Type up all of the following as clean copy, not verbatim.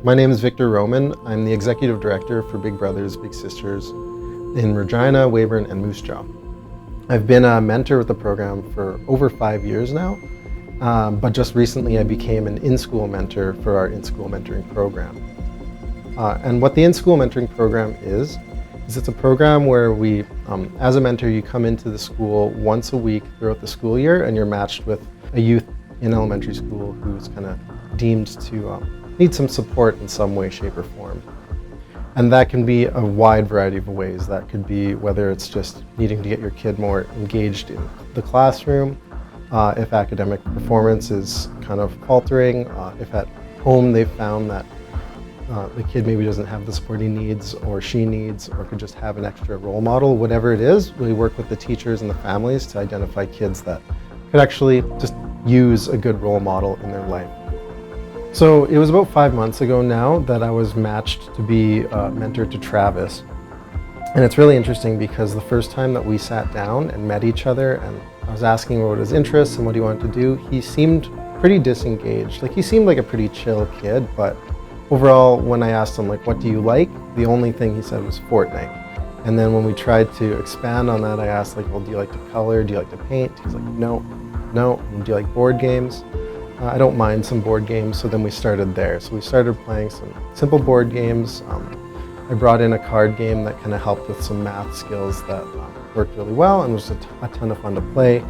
My name is Victor Roman. I'm the Executive Director for Big Brothers Big Sisters in Regina, Weyburn, and Moose Jaw. I've been a mentor with the program for over 5 years now, but just recently I became an InSchool mentor for our InSchool mentoring program. And what the InSchool mentoring program is it's a program where we, as a mentor, you come into the school once a week throughout the school year, and you're matched with a youth in elementary school who's kind of deemed to need some support in some way, shape, or form. And that can be a wide variety of ways. That could be whether it's just needing to get your kid more engaged in the classroom, if academic performance is kind of faltering, if at home they've found that the kid maybe doesn't have the support he needs or she needs, or could just have an extra role model. Whatever it is, we work with the teachers and the families to identify kids that could actually just use a good role model in their life. So it was about 5 months ago now that I was matched to be a mentor to Travis. And it's really interesting because the first time that we sat down and met each other and I was asking what his interests and what he wanted to do, he seemed pretty disengaged. Like, he seemed like a pretty chill kid, but overall, when I asked him, like, what do you like? The only thing he said was Fortnite. And then when we tried to expand on that, I asked, like, well, do you like to color? Do you like to paint? He's like, no. And do you like board games? I don't mind some board games. So then we started there. So we started playing some simple board games. I brought in a card game that kind of helped with some math skills that worked really well and was a ton of fun to play.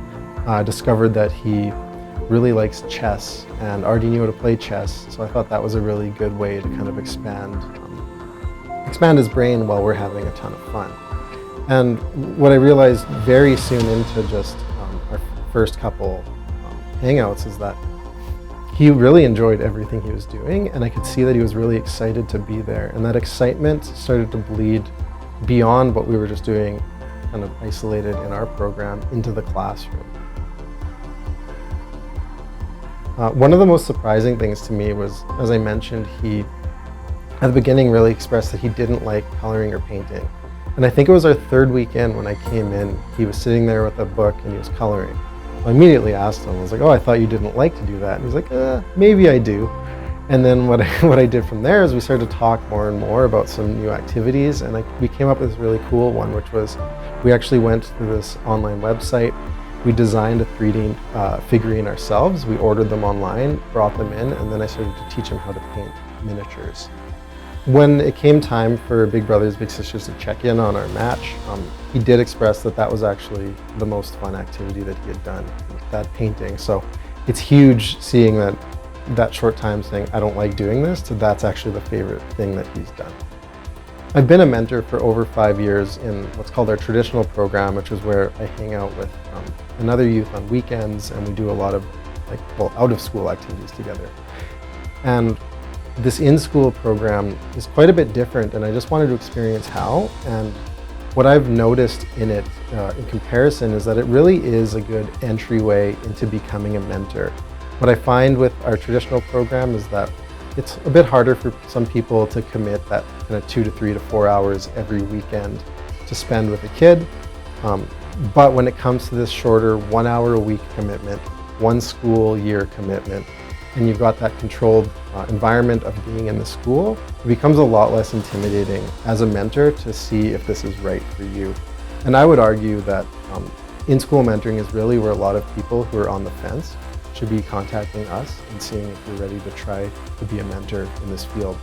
I discovered that he really likes chess and already knew how to play chess. So I thought that was a really good way to kind of expand his brain while we're having a ton of fun. And what I realized very soon into just our first couple hangouts is that he really enjoyed everything he was doing, and I could see that he was really excited to be there. And that excitement started to bleed beyond what we were just doing, kind of isolated in our program, into the classroom. One of the most surprising things to me was, as I mentioned, he, at the beginning, really expressed that he didn't like coloring or painting. And I think it was our third weekend when I came in, he was sitting there with a book and he was coloring. I immediately asked him, I was like, oh, I thought you didn't like to do that. And he's like, maybe I do. And then what I did from there is we started to talk more and more about some new activities, and we came up with this really cool one, which was we actually went to this online website. We designed a 3D figurine ourselves. We ordered them online, brought them in, and then I started to teach him how to paint miniatures. When it came time for Big Brothers Big Sisters to check in on our match, he did express that that was actually the most fun activity that he had done, that painting. So it's huge seeing that short time saying, I don't like doing this, to that's actually the favorite thing that he's done. I've been a mentor for over 5 years in what's called our traditional program, which is where I hang out with another youth on weekends, and we do a lot of out of school activities together. And this in-school program is quite a bit different, and I just wanted to experience how. And what I've noticed in it in comparison is that it really is a good entryway into becoming a mentor. What I find with our traditional program is that it's a bit harder for some people to commit that kind of 2 to 3 to 4 hours every weekend to spend with a kid. But when it comes to this shorter 1 hour a week commitment, 1 school year commitment, and you've got that controlled environment of being in the school, it becomes a lot less intimidating as a mentor to see if this is right for you. And I would argue that in-school mentoring is really where a lot of people who are on the fence should be contacting us and seeing if you're ready to try to be a mentor in this field.